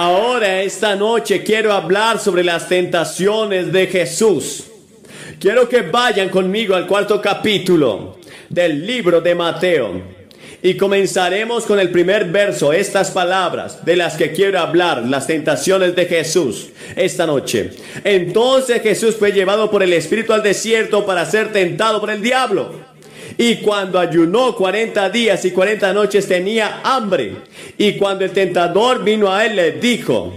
Ahora, esta noche, quiero hablar sobre las tentaciones de Jesús. Quiero que vayan conmigo al 4º capítulo del libro de Mateo. Y comenzaremos con el primer verso, estas palabras de las que quiero hablar, las tentaciones de Jesús esta noche. Entonces Jesús fue llevado por el Espíritu al desierto para ser tentado por el diablo. Y cuando ayunó 40 días y 40 noches tenía hambre. Y cuando el tentador vino a él, le dijo: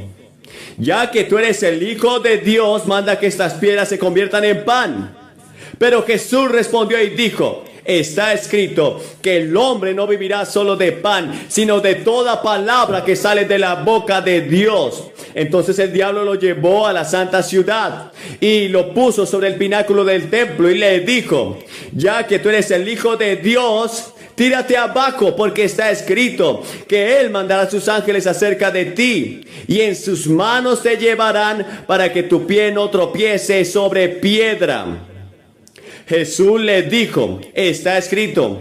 ya que tú eres el Hijo de Dios, manda que estas piedras se conviertan en pan. Pero Jesús respondió y dijo: está escrito que el hombre no vivirá solo de pan, sino de toda palabra que sale de la boca de Dios. Entonces el diablo lo llevó a la santa ciudad y lo puso sobre el pináculo del templo y le dijo: ya que tú eres el Hijo de Dios, tírate abajo, porque está escrito que Él mandará a sus ángeles acerca de ti, y en sus manos te llevarán para que tu pie no tropiece sobre piedra. Jesús le dijo: está escrito,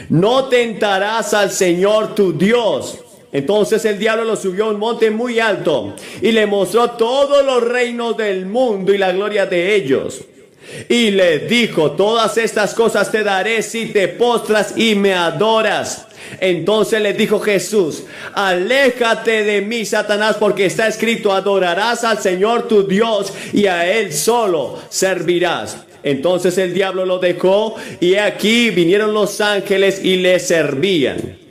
no tentarás al Señor tu Dios. Entonces el diablo lo subió a un monte muy alto y le mostró todos los reinos del mundo y la gloria de ellos. Y le dijo: todas estas cosas te daré si te postras y me adoras. Entonces le dijo Jesús: aléjate de mí, Satanás, porque está escrito, adorarás al Señor tu Dios y a Él solo servirás. Entonces el diablo lo dejó y aquí vinieron los ángeles y le servían.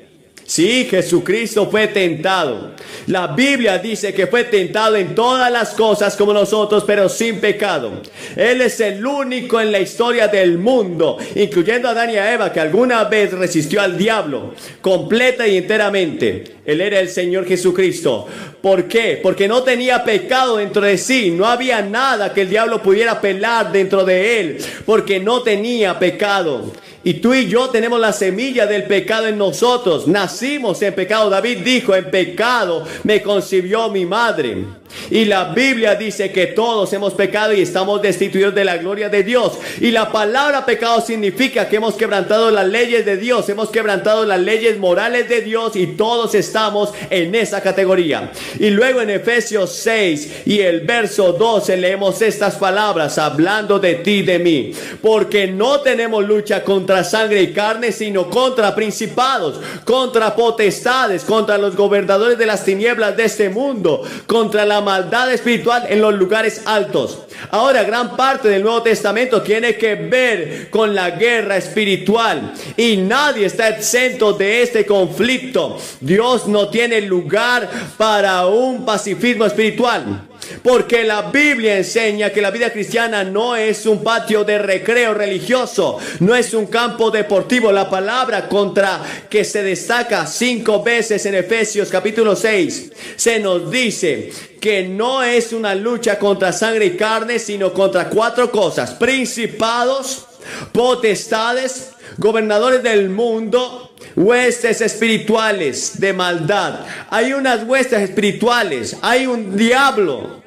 Sí, Jesucristo fue tentado. La Biblia dice que fue tentado en todas las cosas como nosotros, pero sin pecado. Él es el único en la historia del mundo, incluyendo a Adán y a Eva, que alguna vez resistió al diablo completa y enteramente. Él era el Señor Jesucristo. ¿Por qué? Porque no tenía pecado dentro de sí. No había nada que el diablo pudiera pelar dentro de él, porque no tenía pecado. Y tú y yo tenemos la semilla del pecado en nosotros. Nacimos en pecado. David dijo: en pecado me concibió mi madre. Y la Biblia dice que todos hemos pecado y estamos destituidos de la gloria de Dios. Y la palabra pecado significa que hemos quebrantado las leyes de Dios, hemos quebrantado las leyes morales de Dios, y todos estamos en esa categoría. Y luego en Efesios 6 y el verso 12 leemos estas palabras hablando de ti y de mí: porque no tenemos lucha contra sangre y carne, sino contra principados, contra potestades, contra los gobernadores de las tinieblas de este mundo, contra la maldad espiritual en los lugares altos. Ahora, gran parte del Nuevo Testamento tiene que ver con la guerra espiritual, y nadie está exento de este conflicto. Dios no tiene lugar para un pacifismo espiritual, porque la Biblia enseña que la vida cristiana no es un patio de recreo religioso, no es un campo deportivo. La palabra contra que se destaca 5 veces en Efesios capítulo 6 se nos dice que no es una lucha contra sangre y carne, sino contra 4 cosas: principados, potestades, gobernadores del mundo, huestes espirituales de maldad. Hay unas huestes espirituales, hay un diablo,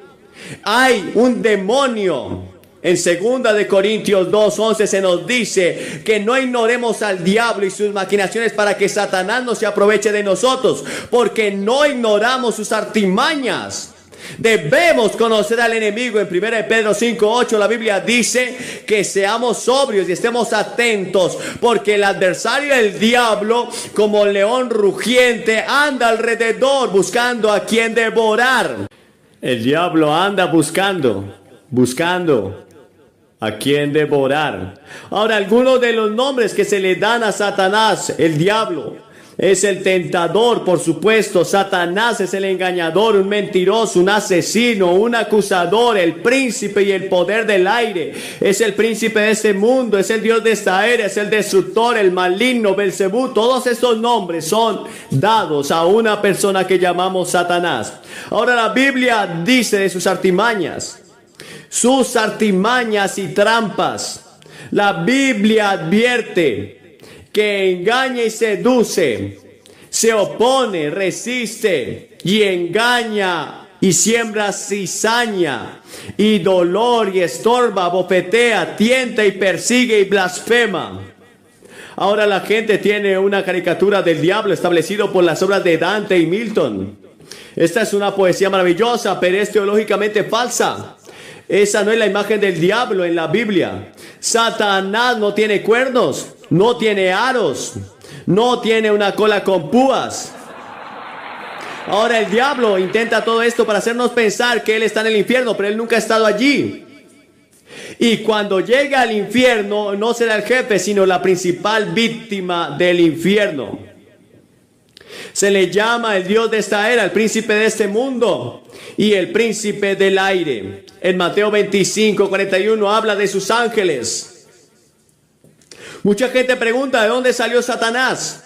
hay un demonio. En 2 de Corintios 2:11 se nos dice que no ignoremos al diablo y sus maquinaciones para que Satanás no se aproveche de nosotros, porque no ignoramos sus artimañas. Debemos conocer al enemigo. En 1 Pedro 5:8 la Biblia dice que seamos sobrios y estemos atentos, porque el adversario, el diablo, como león rugiente, anda alrededor buscando a quien devorar. El diablo anda buscando a quien devorar. Ahora, algunos de los nombres que se le dan a Satanás: el diablo es el tentador, por supuesto. Satanás es el engañador, un mentiroso, un asesino, un acusador, el príncipe y el poder del aire. Es el príncipe de este mundo, es el Dios de esta era, es el destructor, el maligno, Belcebú. Todos estos nombres son dados a una persona que llamamos Satanás. Ahora, la Biblia dice de sus artimañas y trampas. La Biblia advierte que engaña y seduce, se opone, resiste y engaña y siembra cizaña y dolor y estorba, bofetea, tienta y persigue y blasfema. Ahora la gente tiene una caricatura del diablo establecido por las obras de Dante y Milton. Esta es una poesía maravillosa, pero es teológicamente falsa. Esa no es la imagen del diablo en la Biblia. Satanás no tiene cuernos, no tiene aros, no tiene una cola con púas. Ahora el diablo intenta todo esto para hacernos pensar que él está en el infierno, pero él nunca ha estado allí. Y cuando llega al infierno, no será el jefe, sino la principal víctima del infierno. Se le llama el Dios de esta era, el príncipe de este mundo y el príncipe del aire. En Mateo 25:41 habla de sus ángeles. Mucha gente pregunta, ¿de dónde salió Satanás?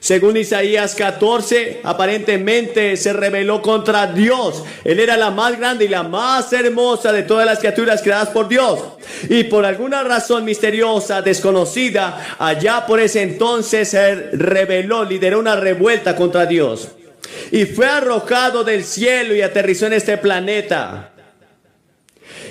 Según Isaías 14, aparentemente se rebeló contra Dios. Él era la más grande y la más hermosa de todas las criaturas creadas por Dios. Y por alguna razón misteriosa, desconocida, allá por ese entonces se rebeló, lideró una revuelta contra Dios. Y fue arrojado del cielo y aterrizó en este planeta.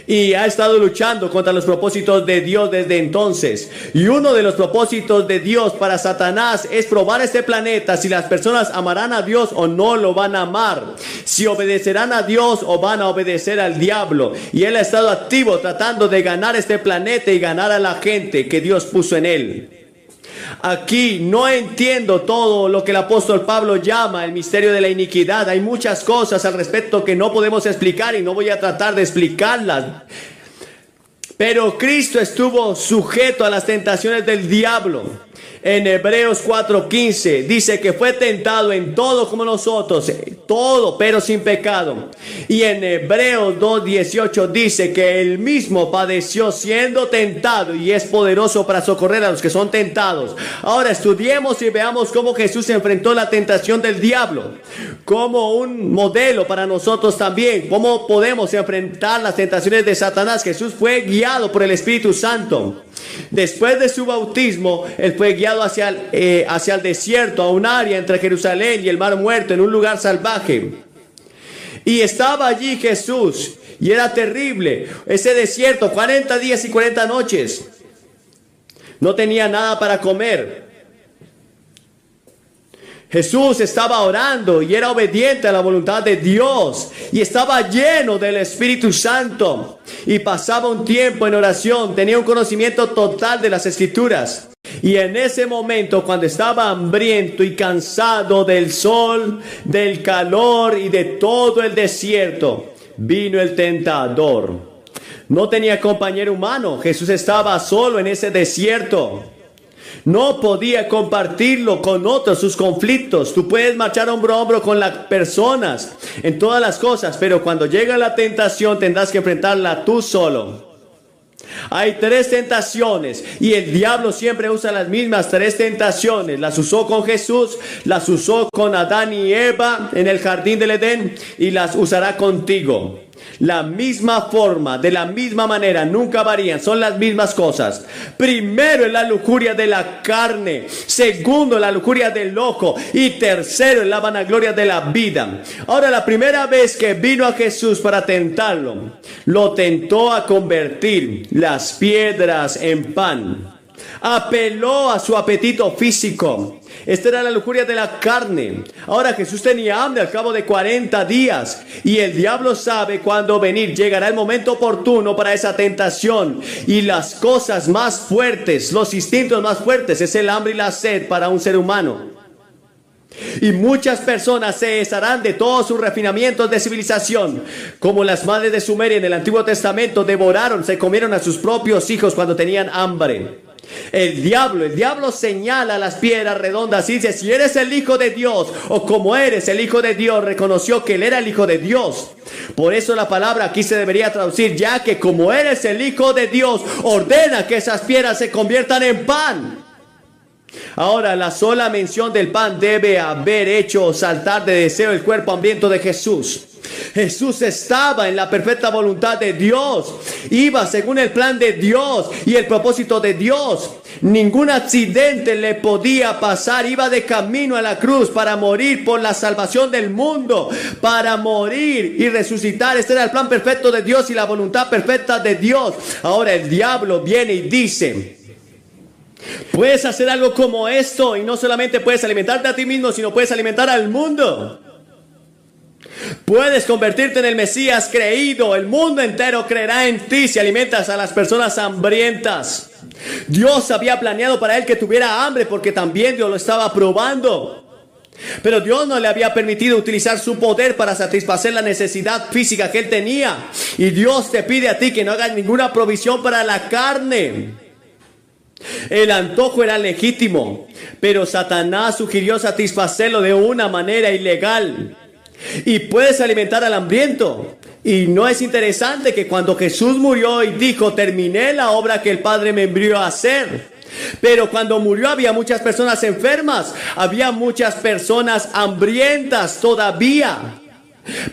Y ha estado luchando contra los propósitos de Dios desde entonces. Y uno de los propósitos de Dios para Satanás es probar este planeta si las personas amarán a Dios o no lo van a amar. Si obedecerán a Dios o van a obedecer al diablo. Y él ha estado activo tratando de ganar este planeta y ganar a la gente que Dios puso en él. Aquí no entiendo todo lo que el apóstol Pablo llama el misterio de la iniquidad. Hay muchas cosas al respecto que no podemos explicar y no voy a tratar de explicarlas. Pero Cristo estuvo sujeto a las tentaciones del diablo. En Hebreos 4:15 dice que fue tentado en todo como nosotros, todo pero sin pecado. Y en Hebreos 2:18 dice que él mismo padeció siendo tentado y es poderoso para socorrer a los que son tentados. Ahora estudiemos y veamos cómo Jesús enfrentó la tentación del diablo, como un modelo para nosotros también, cómo podemos enfrentar las tentaciones de Satanás. Jesús fue guiado por el Espíritu Santo. Después de su bautismo, él fue guiado hacia el desierto, a un área entre Jerusalén y el Mar Muerto, en un lugar salvaje. Y estaba allí Jesús, y era terrible ese desierto, 40 días y 40 noches. No tenía nada para comer. Jesús estaba orando y era obediente a la voluntad de Dios y estaba lleno del Espíritu Santo y pasaba un tiempo en oración, tenía un conocimiento total de las Escrituras. Y en ese momento, cuando estaba hambriento y cansado del sol, del calor y de todo el desierto, vino el tentador. No tenía compañero humano, Jesús estaba solo en ese desierto. No podía compartirlo con otros, sus conflictos. Tú puedes marchar hombro a hombro con las personas en todas las cosas, pero cuando llega la tentación tendrás que enfrentarla tú solo. Hay 3 tentaciones y el diablo siempre usa las mismas 3 tentaciones. Las usó con Jesús, las usó con Adán y Eva en el jardín del Edén y las usará contigo. La misma forma, de la misma manera, nunca varían, son las mismas cosas. Primero es la lujuria de la carne, segundo la lujuria del ojo y tercero es la vanagloria de la vida. Ahora, la primera vez que vino a Jesús para tentarlo, lo tentó a convertir las piedras en pan. Apeló a su apetito físico. Esta era la lujuria de la carne. Ahora Jesús tenía hambre al cabo de 40 días. Y el diablo sabe cuándo venir. Llegará el momento oportuno para esa tentación. Y las cosas más fuertes, los instintos más fuertes, es el hambre y la sed para un ser humano. Y muchas personas se desharán de todos sus refinamientos de civilización, como las madres de Sumeria en el Antiguo Testamento devoraron, se comieron a sus propios hijos cuando tenían hambre. El diablo señala las piedras redondas y dice: si eres el Hijo de Dios, o como eres el Hijo de Dios, reconoció que él era el Hijo de Dios. Por eso la palabra aquí se debería traducir: ya que como eres el Hijo de Dios, ordena que esas piedras se conviertan en pan. Ahora, la sola mención del pan debe haber hecho saltar de deseo el cuerpo hambriento de Jesús. Jesús estaba en la perfecta voluntad de Dios, iba según el plan de Dios y el propósito de Dios. Ningún accidente le podía pasar, iba de camino a la cruz para morir por la salvación del mundo, para morir y resucitar. Este era el plan perfecto de Dios y la voluntad perfecta de Dios. Ahora el diablo viene y dice: puedes hacer algo como esto y no solamente puedes alimentarte a ti mismo, sino puedes alimentar al mundo. Puedes convertirte en el Mesías creído. El mundo entero creerá en ti si alimentas a las personas hambrientas. Dios había planeado para él que tuviera hambre porque también Dios lo estaba probando. Pero Dios no le había permitido utilizar su poder para satisfacer la necesidad física que él tenía. Y Dios te pide a ti que no hagas ninguna provisión para la carne. El antojo era legítimo, pero Satanás sugirió satisfacerlo de una manera ilegal. Y puedes alimentar al hambriento. Y no es interesante que cuando Jesús murió y dijo: terminé la obra que el Padre me envió a hacer. Pero cuando murió había muchas personas enfermas, había muchas personas hambrientas todavía.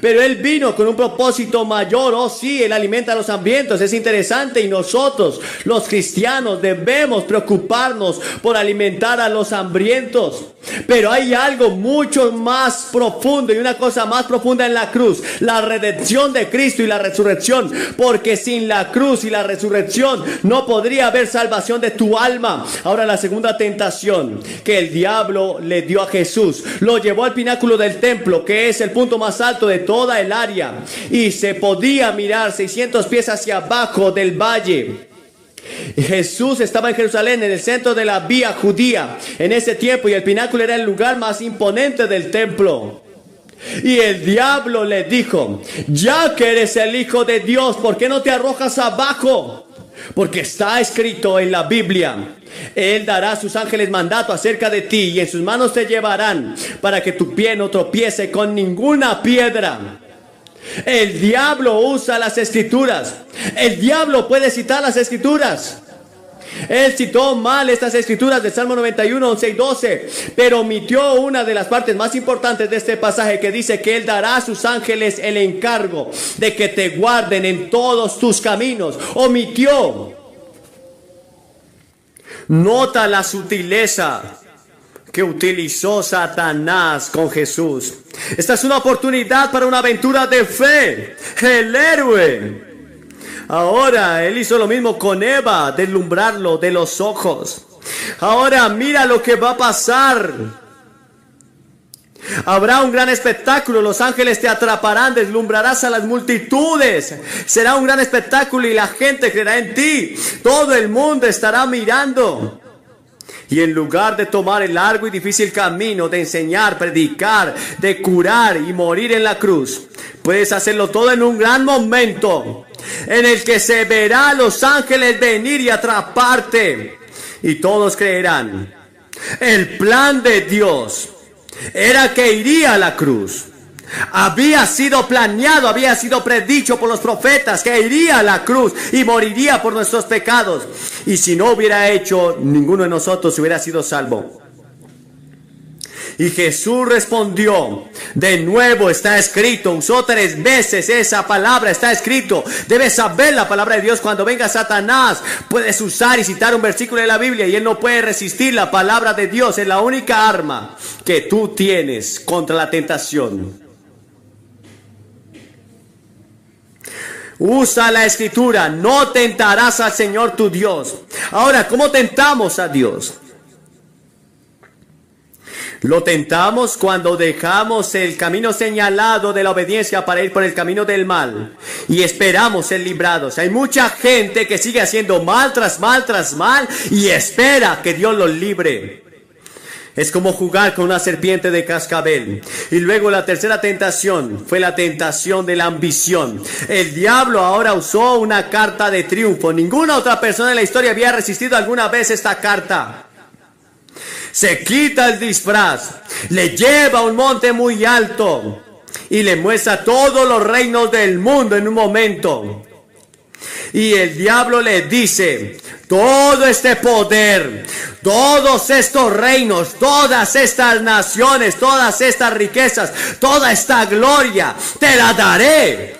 Pero Él vino con un propósito mayor. Oh sí, Él alimenta a los hambrientos, es interesante. Y nosotros, los cristianos, debemos preocuparnos por alimentar a los hambrientos. Pero hay algo mucho más profundo y una cosa más profunda en la cruz: la redención de Cristo y la resurrección. Porque sin la cruz y la resurrección no podría haber salvación de tu alma. Ahora, la segunda tentación que el diablo le dio a Jesús: lo llevó al pináculo del templo, que es el punto más alto de toda el área, y se podía mirar 600 pies hacia abajo del valle. Jesús estaba en Jerusalén, en el centro de la vía judía en ese tiempo, y el pináculo era el lugar más imponente del templo. Y el diablo le dijo: ya que eres el Hijo de Dios, ¿por qué no te arrojas abajo? Porque está escrito en la Biblia: Él dará a sus ángeles mandato acerca de ti, y en sus manos te llevarán, para que tu pie no tropiece con ninguna piedra. El diablo usa las escrituras. El diablo puede citar las escrituras. Él citó mal estas escrituras del Salmo 91, 11 y 12, pero omitió una de las partes más importantes de este pasaje, que dice que Él dará a sus ángeles el encargo de que te guarden en todos tus caminos. Omitió. Nota la sutileza que utilizó Satanás con Jesús. Esta es una oportunidad para una aventura de fe. El héroe. Ahora Él hizo lo mismo con Eva, deslumbrarlo de los ojos. Ahora mira lo que va a pasar. Habrá un gran espectáculo, los ángeles te atraparán, deslumbrarás a las multitudes. Será un gran espectáculo y la gente creerá en ti. Todo el mundo estará mirando. Y en lugar de tomar el largo y difícil camino de enseñar, predicar, de curar y morir en la cruz, puedes hacerlo todo en un gran momento en el que se verá a los ángeles venir y atraparte, y todos creerán. El plan de Dios era que iría a la cruz. Había sido planeado, había sido predicho por los profetas que iría a la cruz y moriría por nuestros pecados. Y si no hubiera hecho, ninguno de nosotros hubiera sido salvo. Y Jesús respondió: de nuevo está escrito. Usó 3 veces esa palabra: está escrito. Debes saber la palabra de Dios. Cuando venga Satanás, puedes usar y citar un versículo de la Biblia y él no puede resistir la palabra de Dios. Es la única arma que tú tienes contra la tentación. Usa la escritura: no tentarás al Señor tu Dios. Ahora, ¿cómo tentamos a Dios? Lo tentamos cuando dejamos el camino señalado de la obediencia para ir por el camino del mal y esperamos ser librados. Hay mucha gente que sigue haciendo mal tras mal tras mal y espera que Dios los libre. Es como jugar con una serpiente de cascabel. Y luego la tercera tentación fue la tentación de la ambición. El diablo ahora usó una carta de triunfo. Ninguna otra persona en la historia había resistido alguna vez esta carta. Se quita el disfraz, le lleva a un monte muy alto y le muestra todos los reinos del mundo en un momento. Y el diablo le dice: todo este poder, todos estos reinos, todas estas naciones, todas estas riquezas, toda esta gloria, te la daré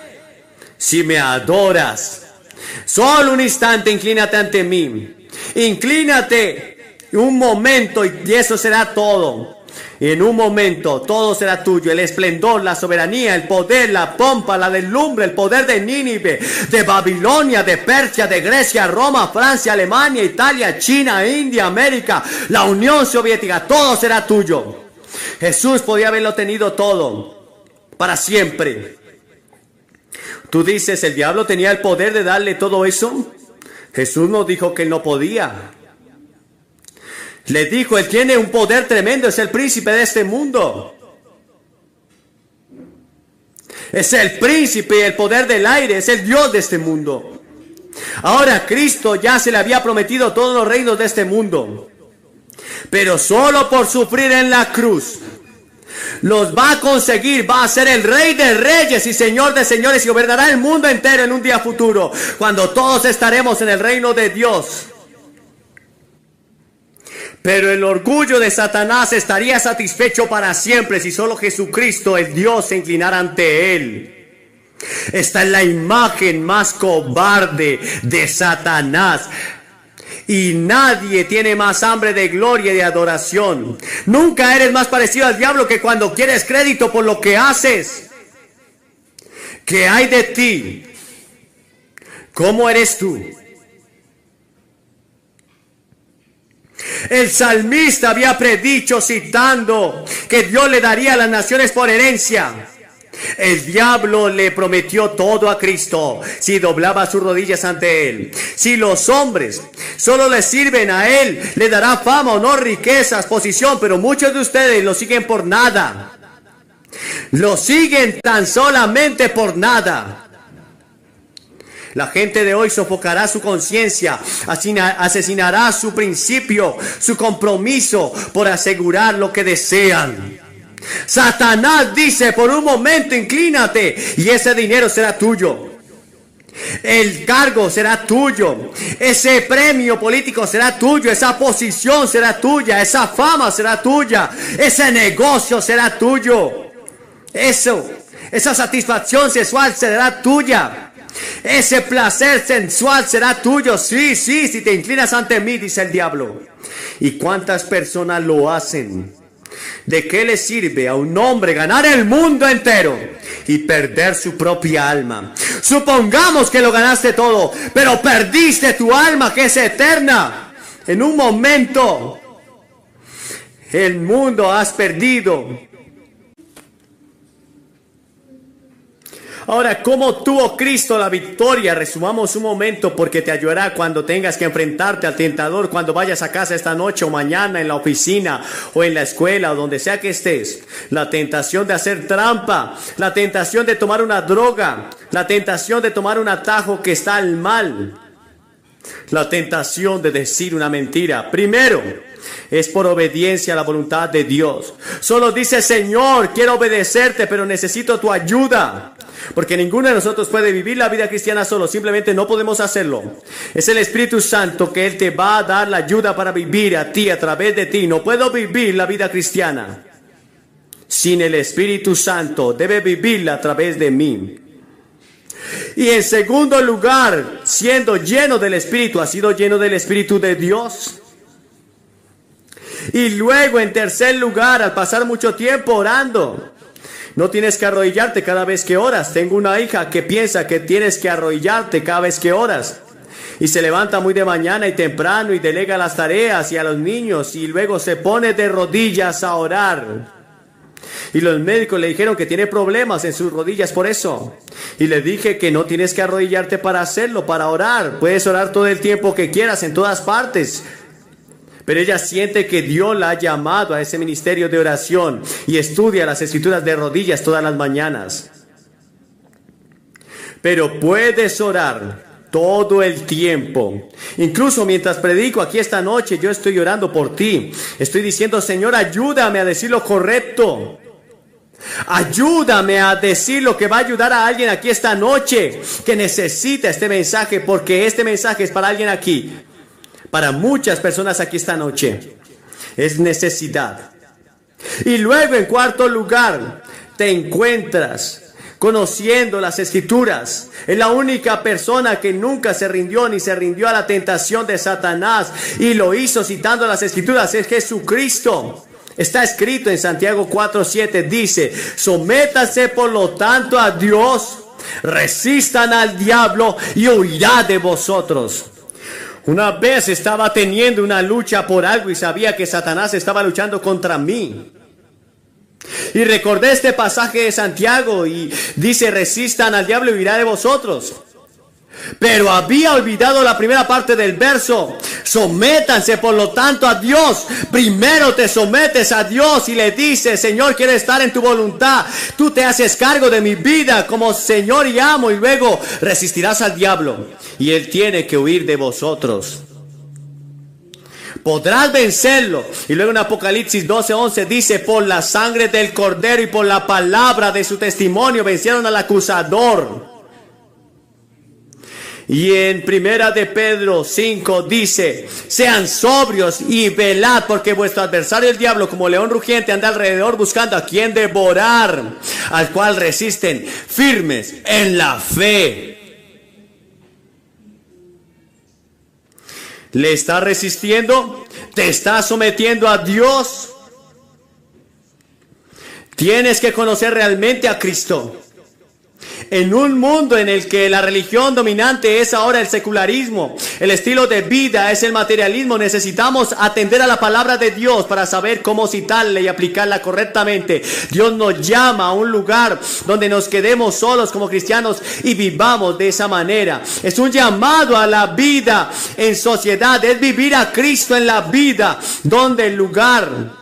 si me adoras. Solo un instante, inclínate ante mí. Inclínate un momento y eso será todo. En un momento todo será tuyo: el esplendor, la soberanía, el poder, la pompa, la deslumbre, el poder de Nínive, de Babilonia, de Persia, de Grecia, Roma, Francia, Alemania, Italia, China, India, América, la Unión Soviética. Todo será tuyo. Jesús podía haberlo tenido todo, para siempre. Tú dices, ¿el diablo tenía el poder de darle todo eso? Jesús nos dijo que él no podía. Le dijo, él tiene un poder tremendo, es el príncipe de este mundo. Es el príncipe y el poder del aire, es el Dios de este mundo. Ahora Cristo ya se le había prometido todos los reinos de este mundo. Pero solo por sufrir en la cruz los va a conseguir, va a ser el Rey de reyes y Señor de señores y gobernará el mundo entero en un día futuro, cuando todos estaremos en el reino de Dios. Pero el orgullo de Satanás estaría satisfecho para siempre si solo Jesucristo, el Dios, se inclinara ante él. Esta es la imagen más cobarde de Satanás. Y nadie tiene más hambre de gloria y de adoración. Nunca eres más parecido al diablo que cuando quieres crédito por lo que haces. ¿Qué hay de ti? ¿Cómo eres tú? El salmista había predicho citando que Dios le daría a las naciones por herencia. El diablo le prometió todo a Cristo si doblaba sus rodillas ante él. Si los hombres solo le sirven a él, le dará fama, honor, riquezas, posición. Pero muchos de ustedes lo siguen por nada. Lo siguen tan solamente por nada. La gente de hoy sofocará su conciencia, asesinará su principio, su compromiso por asegurar lo que desean. Satanás dice, por un momento inclínate y ese dinero será tuyo. El cargo será tuyo. Ese premio político será tuyo. Esa posición será tuya. Esa fama será tuya. Ese negocio será tuyo. Esa satisfacción sexual será tuya. Ese placer sensual será tuyo. Sí, si te inclinas ante mí, dice el diablo. ¿Y cuántas personas lo hacen? ¿De qué le sirve a un hombre ganar el mundo entero y perder su propia alma? Supongamos que lo ganaste todo, pero perdiste tu alma, que es eterna. En un momento, el mundo has perdido. Ahora, ¿cómo tuvo Cristo la victoria? Resumamos un momento porque te ayudará cuando tengas que enfrentarte al tentador, cuando vayas a casa esta noche o mañana, en la oficina o en la escuela o donde sea que estés. La tentación de hacer trampa, la tentación de tomar una droga, la tentación de tomar un atajo que está al mal, la tentación de decir una mentira. Primero, es por obediencia a la voluntad de Dios. Solo dice, Señor, quiero obedecerte, pero necesito tu ayuda. Porque ninguno de nosotros puede vivir la vida cristiana solo, simplemente no podemos hacerlo. Es el Espíritu Santo que Él te va a dar la ayuda para vivir a ti, a través de ti. No puedo vivir la vida cristiana sin el Espíritu Santo, debe vivirla a través de mí. Y en segundo lugar, siendo lleno del Espíritu, ¿has sido lleno del Espíritu de Dios? Y luego, en tercer lugar, al pasar mucho tiempo orando, no tienes que arrodillarte cada vez que oras. Tengo una hija que piensa que tienes que arrodillarte cada vez que oras. Y se levanta muy de mañana y temprano y delega las tareas y a los niños y luego se pone de rodillas a orar. Y los médicos le dijeron que tiene problemas en sus rodillas por eso. Y le dije que no tienes que arrodillarte para hacerlo, para orar. Puedes orar todo el tiempo que quieras, en todas partes. Pero ella siente que Dios la ha llamado a ese ministerio de oración y estudia las escrituras de rodillas todas las mañanas. Pero puedes orar todo el tiempo. Incluso mientras predico aquí esta noche, yo estoy orando por ti. Estoy diciendo, Señor, ayúdame a decir lo correcto. Ayúdame a decir lo que va a ayudar a alguien aquí esta noche que necesita este mensaje, porque este mensaje es para alguien aquí. Para muchas personas aquí esta noche es necesidad. Y luego, en cuarto lugar, te encuentras conociendo las escrituras. Es la única persona que nunca se rindió ni se rindió a la tentación de Satanás y lo hizo citando las escrituras. Es Jesucristo. Está escrito en Santiago 4:7, dice, sométase por lo tanto a Dios, resistan al diablo y huirá de vosotros. Una vez estaba teniendo una lucha por algo y sabía que Satanás estaba luchando contra mí. Y recordé este pasaje de Santiago y dice: resistan al diablo y huirá de vosotros. Pero había olvidado la primera parte del verso. Sométanse por lo tanto a Dios. Primero te sometes a Dios y le dices: Señor, quiero estar en tu voluntad. Tú te haces cargo de mi vida como Señor y amo, y luego resistirás al diablo y él tiene que huir de vosotros. Podrás vencerlo. Y luego en Apocalipsis 12:11 dice: por la sangre del Cordero y por la palabra de su testimonio vencieron al acusador. Y en Primera de Pedro 5 dice: sean sobrios y velad, porque vuestro adversario el diablo, como león rugiente, anda alrededor buscando a quien devorar, al cual resisten firmes en la fe. ¿Le estás resistiendo? ¿Te estás sometiendo a Dios? Tienes que conocer realmente a Cristo. En un mundo en el que la religión dominante es ahora el secularismo, el estilo de vida es el materialismo, necesitamos atender a la palabra de Dios para saber cómo citarla y aplicarla correctamente. Dios nos llama a un lugar donde nos quedemos solos como cristianos y vivamos de esa manera. Es un llamado a la vida en sociedad, es vivir a Cristo en la vida, donde el lugar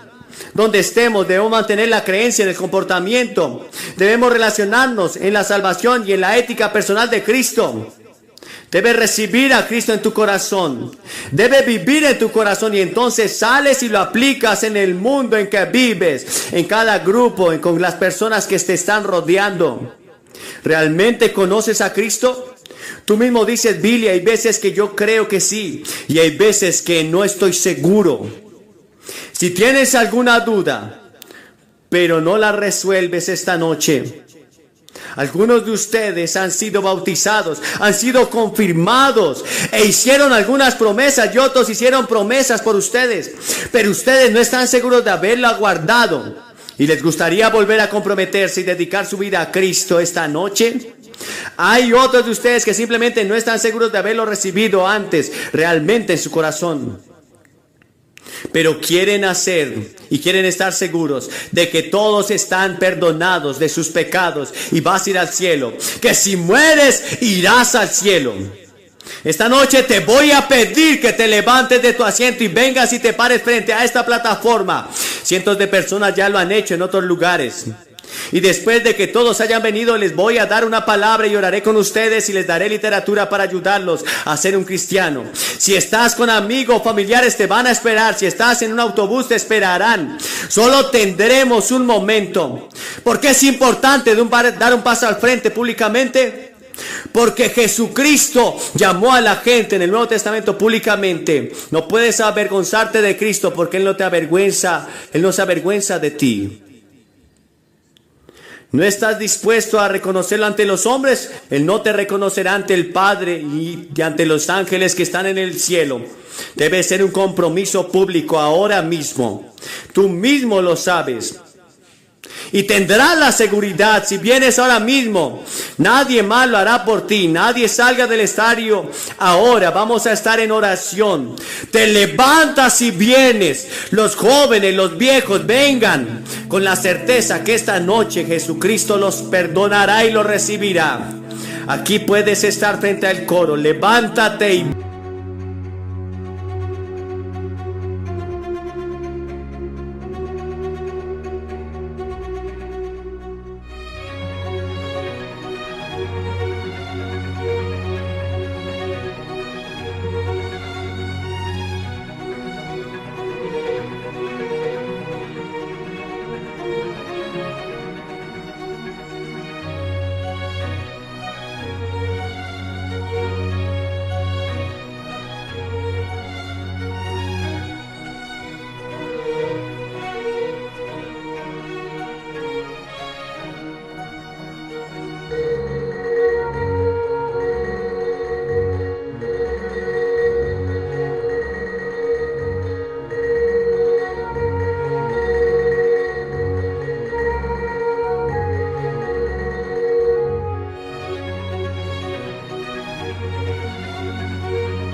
donde estemos debemos mantener la creencia en el comportamiento. Debemos relacionarnos en la salvación y en la ética personal de Cristo. Debes recibir a Cristo en tu corazón. Debes vivir en tu corazón y entonces sales y lo aplicas en el mundo en que vives, en cada grupo, con las personas que te están rodeando. ¿Realmente conoces a Cristo? Tú mismo dices: Billy, hay veces que yo creo que sí y hay veces que no estoy seguro. Si tienes alguna duda, pero no la resuelves esta noche, algunos de ustedes han sido bautizados, han sido confirmados e hicieron algunas promesas y otros hicieron promesas por ustedes, pero ustedes no están seguros de haberla guardado y les gustaría volver a comprometerse y dedicar su vida a Cristo esta noche. Hay otros de ustedes que simplemente no están seguros de haberlo recibido antes realmente en su corazón, pero quieren hacer y quieren estar seguros de que todos están perdonados de sus pecados y vas a ir al cielo, que si mueres irás al cielo. Esta noche te voy a pedir que te levantes de tu asiento y vengas y te pares frente a esta plataforma. Cientos de personas ya lo han hecho en otros lugares. Y después de que todos hayan venido, les voy a dar una palabra y oraré con ustedes y les daré literatura para ayudarlos a ser un cristiano. Si estás con amigos o familiares, te van a esperar. Si estás en un autobús, te esperarán. Solo tendremos un momento. ¿Por qué es importante dar un paso al frente públicamente? Porque Jesucristo llamó a la gente en el Nuevo Testamento públicamente. No puedes avergonzarte de Cristo porque Él no te avergüenza. Él no se avergüenza de ti. ¿No estás dispuesto a reconocerlo ante los hombres? Él no te reconocerá ante el Padre y ante los ángeles que están en el cielo. Debe ser un compromiso público ahora mismo. Tú mismo lo sabes. Y tendrás la seguridad, si vienes ahora mismo, nadie más lo hará por ti. Nadie salga del estadio ahora. Vamos a estar en oración. Te levantas y vienes. Los jóvenes, los viejos, vengan con la certeza que esta noche Jesucristo los perdonará y los recibirá. Aquí puedes estar frente al coro. Levántate y